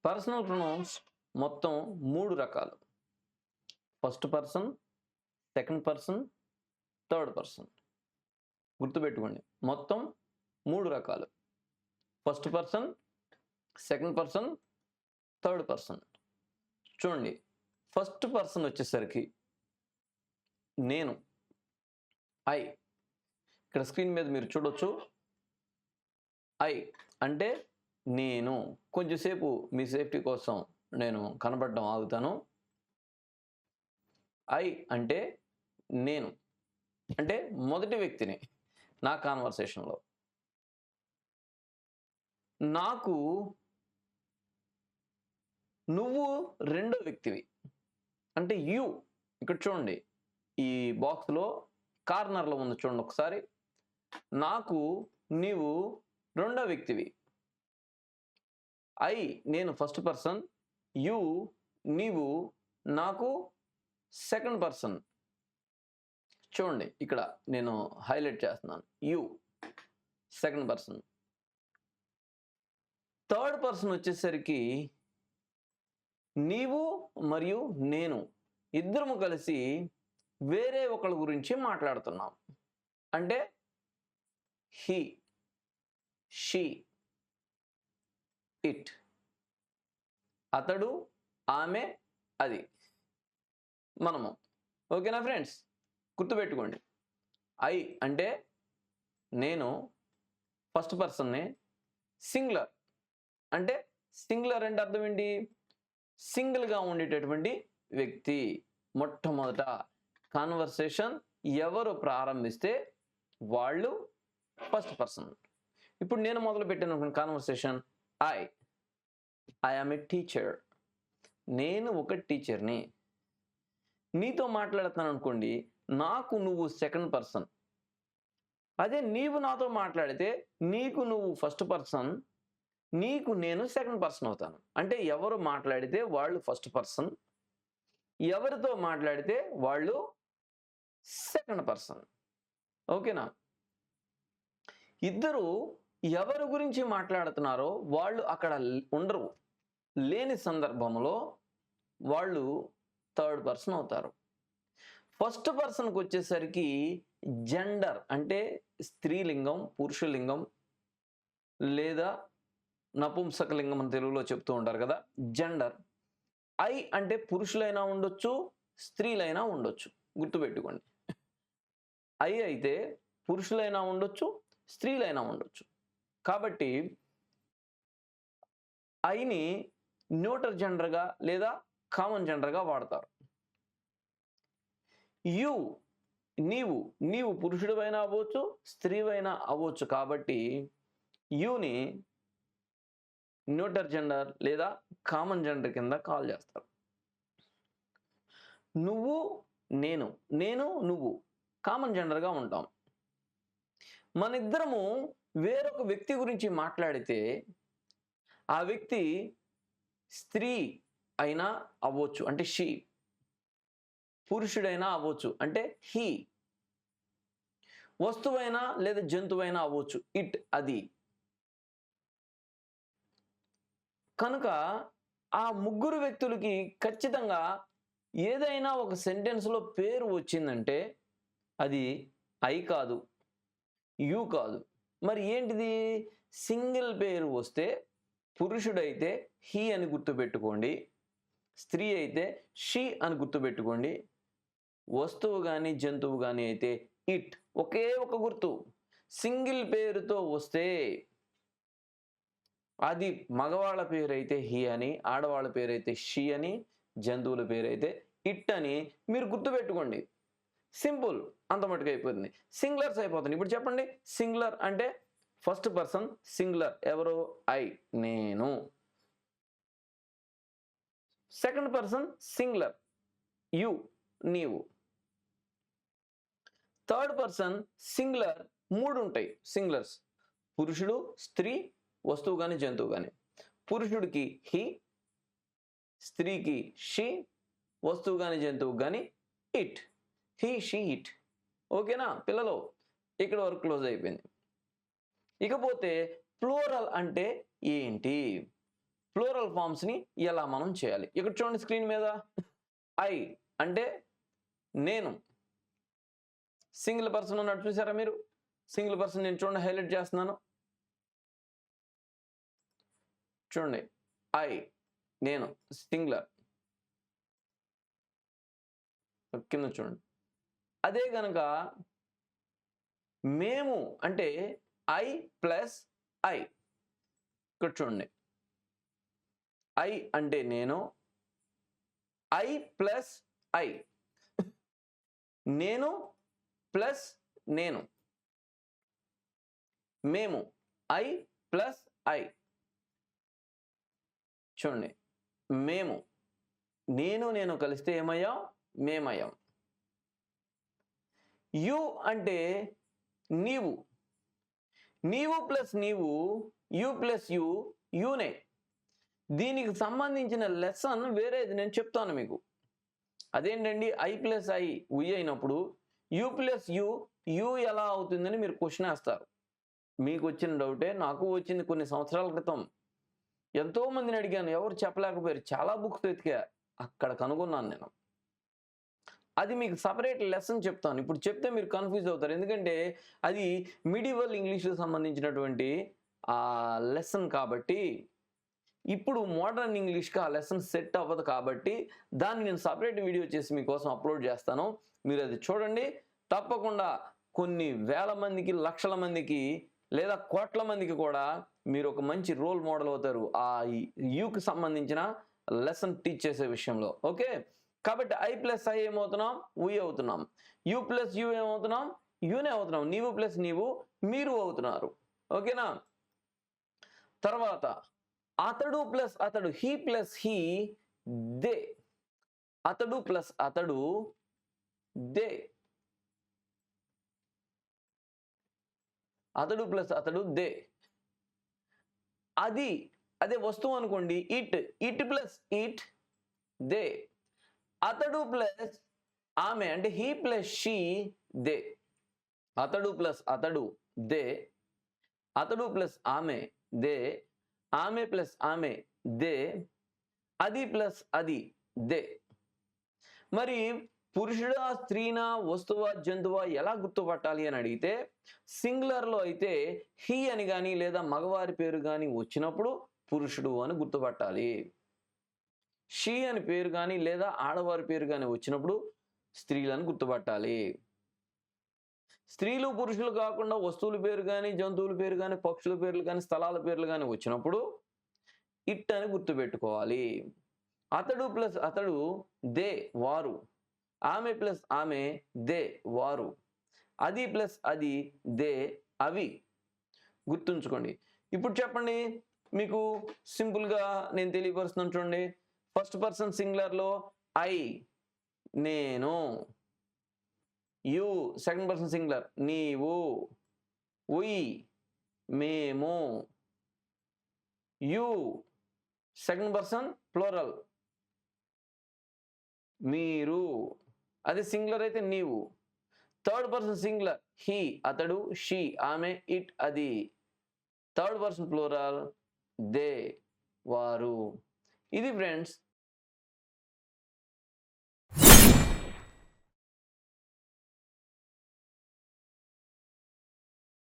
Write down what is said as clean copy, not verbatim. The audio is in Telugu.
పర్సనల్ ప్రొనౌన్స్ మొత్తం 3 రకాలు. First person, second person, third person. గుర్తుపెట్టుకోండి, మొత్తం 3 రకాలు. First person, second person, third person. చూడండి, ఫస్ట్ పర్సన్ వచ్చేసరికి నేను, ఐ. ఇక్కడ స్క్రీన్ మీద మీరు చూడొచ్చు, ఐ అంటే నేను. కొంచెంసేపు మీ సేఫ్టీ కోసం నేను కనబడడం ఆగుతాను. ఐ అంటే నేను, అంటే మొదటి వ్యక్తిని నా కాన్వర్సేషన్లో. నాకు నువ్వు రెండో వ్యక్తివి, అంటే యు. ఇక్కడ చూడండి, ఈ బాక్స్లో కార్నర్లో ఉంది చూడండి ఒకసారి. నాకు నీవు రెండో వ్యక్తివి. ఐ నేను ఫస్ట్ పర్సన్, యు నీవు నాకు సెకండ్ పర్సన్. చూడండి, ఇక్కడ నేను హైలైట్ చేస్తున్నాను, you second person. Third person వచ్చేసరికి నీవు మరియు నేను ఇద్దరము కలిసి వేరే ఒకళ్ళ గురించి మాట్లాడుతున్నాం. అంటే హీ, షీ, ఇట్. అతడు, ఆమె, అది, మనము. ఓకేనా ఫ్రెండ్స్? గుర్తుపెట్టుకోండి, ఐ అంటే నేను ఫస్ట్ పర్సన్నే. సింగులర్ అంటే, సింగులర్ అంటే అర్థం ఏంటి? సింగిల్గా ఉండేటటువంటి వ్యక్తి. మొట్టమొదట కాన్వర్సేషన్ ఎవరు ప్రారంభిస్తే వాళ్ళు ఫస్ట్ పర్సన్. ఇప్పుడు నేను మొదలు పెట్టాను conversation. I am a teacher. నేను ఒక టీచర్ని. నీతో మాట్లాడుతున్నాను అనుకోండి, నాకు నువ్వు సెకండ్ పర్సన్. అదే నీవు నాతో మాట్లాడితే నీకు నువ్వు ఫస్ట్ పర్సన్, నీకు నేను సెకండ్ పర్సన్ అవుతాను. అంటే ఎవరు మాట్లాడితే వాళ్ళు ఫస్ట్ పర్సన్, ఎవరితో మాట్లాడితే వాళ్ళు సెకండ్ పర్సన్. ఓకేనా? ఇద్దరు ఎవరి గురించి మాట్లాడుతున్నారో వాళ్ళు అక్కడ ఉండరు. లేని సందర్భంలో వాళ్ళు థర్డ్ పర్సన్ అవుతారు. ఫస్ట్ పర్సన్కి వచ్చేసరికి జెండర్ అంటే స్త్రీలింగం, పురుషలింగం లేదా నపుంసకలింగం అని తెలుగులో చెప్తూ ఉంటారు కదా, జెండర్. ఐ అంటే పురుషులైనా ఉండొచ్చు, స్త్రీలైనా ఉండొచ్చు. గుర్తుపెట్టుకోండి, ఐ అయితే పురుషులైనా ఉండొచ్చు, స్త్రీలైనా ఉండొచ్చు. కాబట్టి ఐని న్యూటర్ జెండర్గా లేదా కామన్ జెండర్గా వాడతారు. యు నీవు పురుషుడివైనా అవ్వచ్చు, స్త్రీవైనా అవ్వచ్చు. కాబట్టి యుని న్యూటర్ జెండర్ లేదా కామన్ జెండర్ కింద కాల్ చేస్తారు. నువ్వు నేను నువ్వు కామన్ జెండర్గా ఉంటాం. మన ఇద్దరము వేరొక వ్యక్తి గురించి మాట్లాడితే ఆ వ్యక్తి స్త్రీ అయినా అవ్వచ్చు, అంటే షీ. పురుషుడైనా అవ్వచ్చు, అంటే హీ. వస్తువైనా లేదా జంతువైనా అవ్వచ్చు, ఇట్, అది. కనుక ఆ ముగ్గురు వ్యక్తులకి ఖచ్చితంగా ఏదైనా ఒక సెంటెన్స్లో పేరు వచ్చిందంటే అది ఐ కాదు, యు కాదు. మరి ఏంటిది? సింగిల్ పేరు వస్తే పురుషుడైతే హీ అని గుర్తుపెట్టుకోండి, స్త్రీ అయితే షీ అని గుర్తుపెట్టుకోండి, వస్తువు కానీ జంతువు కానీ అయితే ఇట్. ఒకే ఒక గుర్తు. సింగిల్ పేరుతో వస్తే అది మగవాళ్ళ పేరు అయితే హీ అని, ఆడవాళ్ళ పేరు అయితే షీ అని, జంతువుల పేరు అయితే ఇట్ అని మీరు గుర్తుపెట్టుకోండి. సింపుల్, అంత మటుకు అయిపోతుంది. సింగులర్స్ అయిపోతుంది. ఇప్పుడు చెప్పండి, సింగులర్ అంటే ఫస్ట్ పర్సన్ సింగులర్ ఎవరు? ఐ, నేను. సెకండ్ పర్సన్ సింగులర్ యు, నీవు. థర్డ్ పర్సన్ సింగులర్ 3 ఉంటాయి సింగులర్స్: పురుషుడు, స్త్రీ, వస్తువు కానీ జంతువు కానీ. పురుషుడికి హీ, స్త్రీకి షీ, వస్తువు కానీ జంతువు కానీ ఇట్. He, she, it. ఓకేనా పిల్లలు? ఇక్కడ వరకు క్లోజ్ అయిపోయింది. ఇకపోతే ప్లూరల్ అంటే ఏంటి? ప్లూరల్ ఫామ్స్ని ఎలా మనం చేయాలి. ఇక్కడ చూడండి స్క్రీన్ మీద ఐ అంటే నేను, సింగిల్ పర్సన్ ఉన్నట్టు చూసారా మీరు. సింగిల్ పర్సన్ నేను చూడండి హైలైట్ చేస్తున్నాను. చూడండి ఐ నేను సింగులర్ కింద చూడండి. అదే కనుక మేము అంటే ఐ ప్లస్ ఐ. ఇక్కడ చూడండి ఐ అంటే నేను, ఐ ప్లస్ ఐ, నేను ప్లస్ నేను, మేము ఐ ప్లస్ ఐ. చూడండి మేము నేను కలిస్తే ఏమయ్యాం, మేమయ్యాం. యు అంటే నీవు, నీవు ప్లస్ నీవు, యు ప్లస్ యు, యునే. దీనికి సంబంధించిన లెసన్ వేరేది నేను చెప్తాను మీకు. అదేంటండి ఐ ప్లస్ ఐ ఉయ్ అయినప్పుడు యు ప్లస్ యు, యు ఎలా అవుతుందని మీరు క్వశ్చన్ వేస్తారు. మీకు వచ్చిన డౌటే నాకు వచ్చింది కొన్ని సంవత్సరాల క్రితం. ఎంతోమందిని అడిగాను, ఎవరు చెప్పలేకపోయారు. చాలా బుక్స్ వెతికా, అక్కడ కనుగొన్నాను నేను. అది మీకు సపరేట్ లెసన్ చెప్తాను. ఇప్పుడు చెప్తే మీరు కన్ఫ్యూజ్ అవుతారు, ఎందుకంటే అది మిడివల్ ఇంగ్లీష్కి సంబంధించినటువంటి లెసన్ కాబట్టి. ఇప్పుడు మోడర్న్ ఇంగ్లీష్కి ఆ లెసన్ సెట్ అవ్వదు కాబట్టి దాన్ని నేను సపరేట్ వీడియో చేసి మీకోసం అప్లోడ్ చేస్తాను. మీరు అది చూడండి. తప్పకుండా కొన్ని వేల మందికి, లక్షల మందికి లేదా కోట్ల మందికి కూడా మీరు ఒక మంచి రోల్ మోడల్ అవుతారు ఆ యూకి సంబంధించిన లెసన్ టీచ్ చేసే విషయంలో. ఓకే, కాబట్టి ఐ ప్లస్ ఐ ఏమవుతున్నాం, ఉయ్ అవుతున్నాం. యు ప్లస్ యు ఏమవుతున్నాం, యునే అవుతున్నాం. నీవు ప్లస్ నీవు, మీరు అవుతున్నారు. ఓకేనా. తర్వాత అతడు ప్లస్ అతడు, హీ ప్లస్ హీ, దే. అతడు ప్లస్ అతడు, దే. అతడు ప్లస్ అతడు, దే. అది అదే వస్తువు అనుకోండి, ఇట్ ప్లస్ ఇట్, దే. అతడు ప్లస్ ఆమె అంటే హీ ప్లస్ షీ, దే. అతడు ప్లస్ అతడు, దే. అతడు ప్లస్ ఆమె, దే. ఆమె ప్లస్ ఆమె, దే. అది ప్లస్ అది, దే. మరి పురుషుడా, స్త్రీనా, వస్తువా, జంతువా ఎలా గుర్తుపట్టాలి అని అడిగితే సింగులర్లో అయితే హీ అని కానీ లేదా మగవారి పేరు కానీ వచ్చినప్పుడు పురుషుడు అని గుర్తుపట్టాలి. షీ అని పేరు కానీ లేదా ఆడవారి పేరు కానీ వచ్చినప్పుడు స్త్రీలను గుర్తుపట్టాలి. స్త్రీలు పురుషులు కాకుండా వస్తువుల పేరు కానీ, జంతువుల పేరు కానీ, పక్షుల పేర్లు కానీ, స్థలాల పేర్లు కానీ వచ్చినప్పుడు ఇట్ అని గుర్తుపెట్టుకోవాలి. అతడు ప్లస్ అతడు, దే, వారు. ఆమె ప్లస్ ఆమె, దే, వారు. అది ప్లస్ అది, దే, అవి. గుర్తుంచుకోండి. ఇప్పుడు చెప్పండి, మీకు సింపుల్గా నేను తెలియపరుస్తున్నాను చూడండి. ఫస్ట్ పర్సన్ సింగులర్లో ఐ నేను, యు సెకండ్ పర్సన్ సింగులర్ నీవు, ఉయ్ మేము, యు సెకండ్ పర్సన్ ప్లూరల్ మీరు. అది సింగులర్ అయితే నీవు. థర్డ్ పర్సన్ సింగులర్ హీ అతడు, షీ ఆమె, ఇట్ అది. థర్డ్ పర్సన్ ప్లూరల్ దే వారు. ఇది ఫ్రెండ్స్